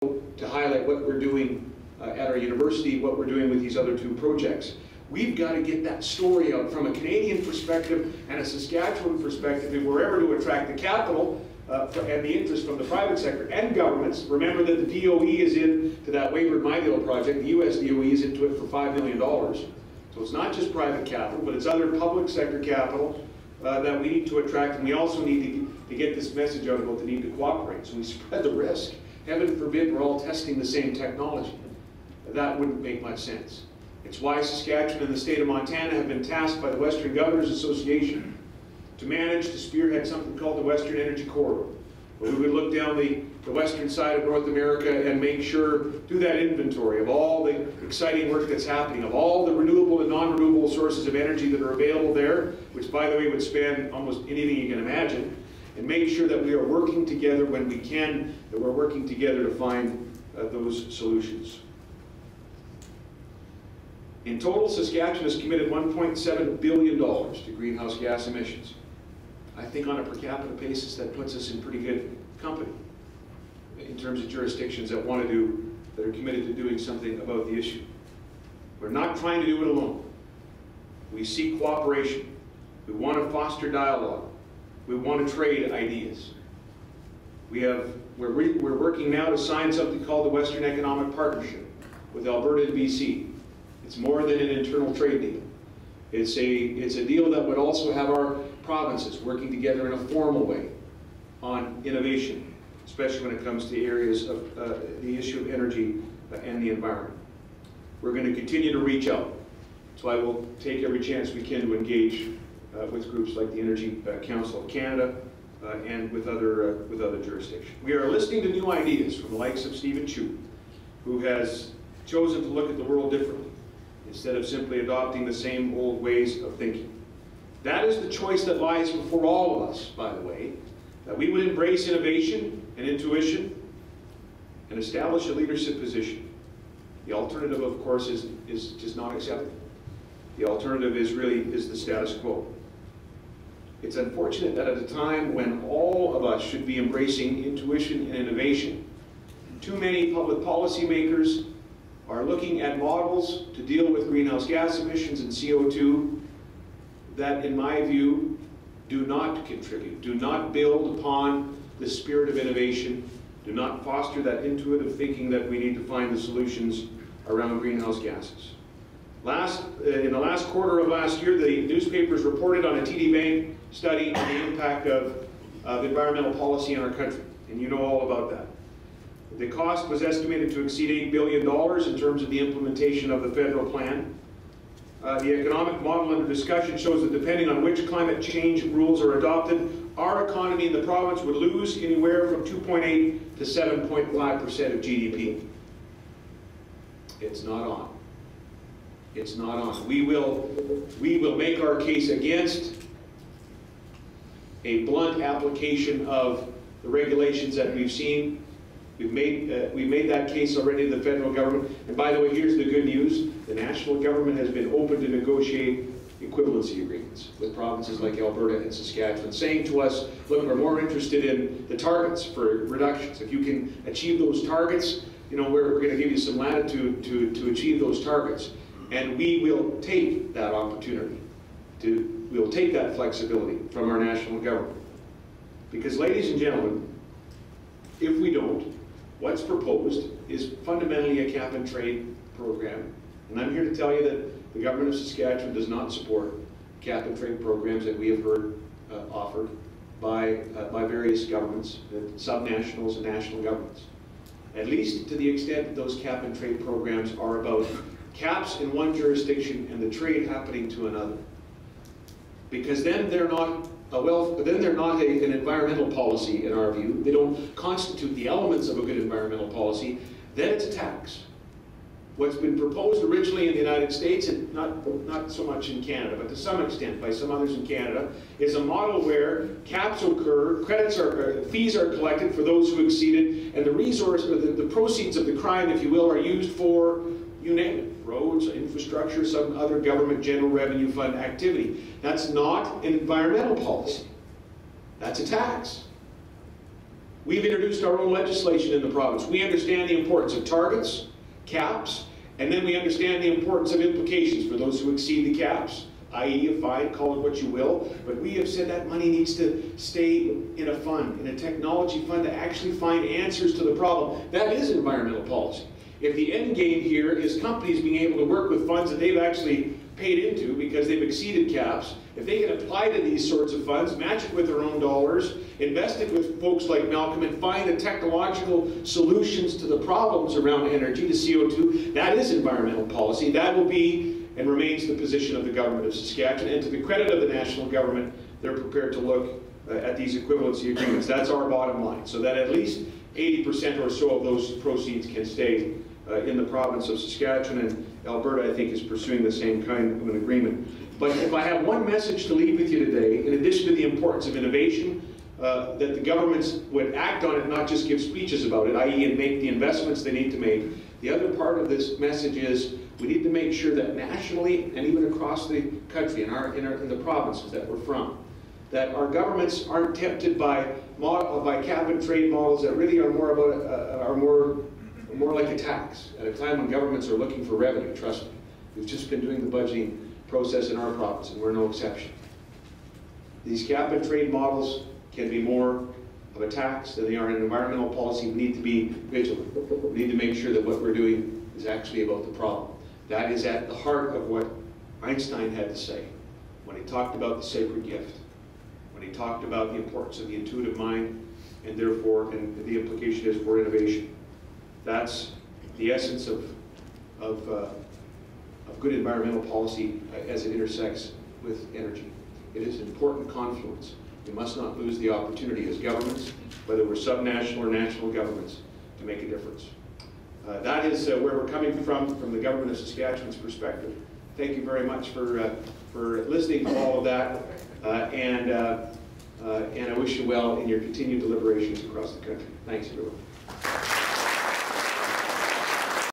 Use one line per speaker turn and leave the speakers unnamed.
to highlight what we're doing at our university, what we're doing with these other two projects. We've got to get that story out from a Canadian perspective and a Saskatchewan perspective if we're ever to attract the capital and the interest from the private sector and governments. Remember that the DOE is into that Wayward Minedale project. The US DOE is into it for $5 million. So it's not just private capital, but it's other public sector capital that we need to attract, and we also need to get this message out about the need to cooperate. So we spread the risk. Heaven forbid we're all testing the same technology. That wouldn't make much sense. It's why Saskatchewan and the state of Montana have been tasked by the Western Governors Association to manage to spearhead something called the Western Energy Corridor, where we would look down the western side of North America and make sure, do that inventory of all the exciting work that's happening, of all the renewable and non-renewable sources of energy that are available there, which by the way would span almost anything you can imagine, and make sure that we are working together when we can, that we're working together to find those solutions. In total, Saskatchewan has committed $1.7 billion to greenhouse gas emissions. I think on a per capita basis that puts us in pretty good company in terms of jurisdictions that want to do, that are committed to doing something about the issue. We're not trying to do it alone. We seek cooperation. We want to foster dialogue. We want to trade ideas. We're working now to sign something called the Western Economic Partnership with Alberta and BC. It's more than an internal trade deal. It's a deal that would also have our provinces working together in a formal way on innovation, especially when it comes to areas of the issue of energy and the environment. We're going to continue to reach out. So I will take every chance we can to engage with groups like the Energy Council of Canada and with other jurisdictions. We are listening to new ideas from the likes of Stephen Chu, who has chosen to look at the world differently, instead of simply adopting the same old ways of thinking. That is the choice that lies before all of us, by the way, that we would embrace innovation and intuition and establish a leadership position. The alternative, of course, is just not acceptable. The alternative is the status quo. It's unfortunate that at a time when all of us should be embracing intuition and innovation, too many public policy makers are looking at models to deal with greenhouse gas emissions and CO2 that, in my view, do not contribute, do not build upon the spirit of innovation, do not foster that intuitive thinking that we need to find the solutions around greenhouse gases. In the last quarter of last year, the newspapers reported on a TD Bank study on the impact of environmental policy in our country, and you know all about that. The cost was estimated to exceed $8 billion in terms of the implementation of the federal plan. The economic model under discussion shows that depending on which climate change rules are adopted, our economy in the province would lose anywhere from 2.8 to 7.5% of GDP. It's not on. It's not on. We will make our case against a blunt application of the regulations that we've seen. We've made that case already to the federal government. And by the way, here's the good news. The national government has been open to negotiate equivalency agreements with provinces like Alberta and Saskatchewan, saying to us, look, we're more interested in the targets for reductions. If you can achieve those targets, you know, we're going to give you some latitude to achieve those targets. And we will take that opportunity. We'll take that flexibility from our national government. Because, ladies and gentlemen, if we don't, what's proposed is fundamentally a cap-and-trade program. And I'm here to tell you that the government of Saskatchewan does not support cap-and-trade programs that we have heard offered by various governments, subnationals and national governments. At least to the extent that those cap-and-trade programs are about caps in one jurisdiction and the trade happening to another. Because then they're not an environmental policy in our view. They don't constitute the elements of a good environmental policy. Then it's a tax. What's been proposed originally in the United States, and not so much in Canada, but to some extent by some others in Canada, is a model where caps occur, fees are collected for those who exceeded, and the proceeds of the crime, if you will, are used for, you name it, roads, infrastructure, some other government general revenue fund activity. That's not an environmental policy. That's a tax. We've introduced our own legislation in the province. We understand the importance of targets, caps, and then we understand the importance of implications for those who exceed the caps, i.e. a fine, call it what you will, but we have said that money needs to stay in a fund, in a technology fund, to actually find answers to the problem. That is environmental policy. If the end game here is companies being able to work with funds that they've actually paid into because they've exceeded caps, if they can apply to these sorts of funds, match it with their own dollars, invest it with folks like Malcolm, and find the technological solutions to the problems around energy, to CO2, that is environmental policy. That will be and remains the position of the government of Saskatchewan. And to the credit of the national government, they're prepared to look at these equivalency agreements. That's our bottom line, so that at least 80% or so of those proceeds can stay in the province of Saskatchewan, and Alberta, I think, is pursuing the same kind of an agreement. But if I have one message to leave with you today, in addition to the importance of innovation, that the governments would act on it, not just give speeches about it, i.e. and make the investments they need to make. The other part of this message is we need to make sure that nationally and even across the country, in the provinces that we're from, that our governments aren't tempted by cap and trade models that really are more about more like a tax at a time when governments are looking for revenue. Trust me, we've just been doing the budgeting process in our province, and we're no exception. These cap and trade models can be more of a tax than they are in environmental policy. We need to be vigilant. We need to make sure that what we're doing is actually about the problem. That is at the heart of what Einstein had to say when he talked about the sacred gift, when he talked about the importance of the intuitive mind, and therefore, and the implication is for innovation. That's the essence of good environmental policy as it intersects with energy. It is an important confluence. We must not lose the opportunity as governments, whether we're subnational or national governments, to make a difference. That is where we're coming from the government of Saskatchewan's perspective. Thank you very much for listening to all of that, and I wish you well in your continued deliberations across the country. Thanks, everyone.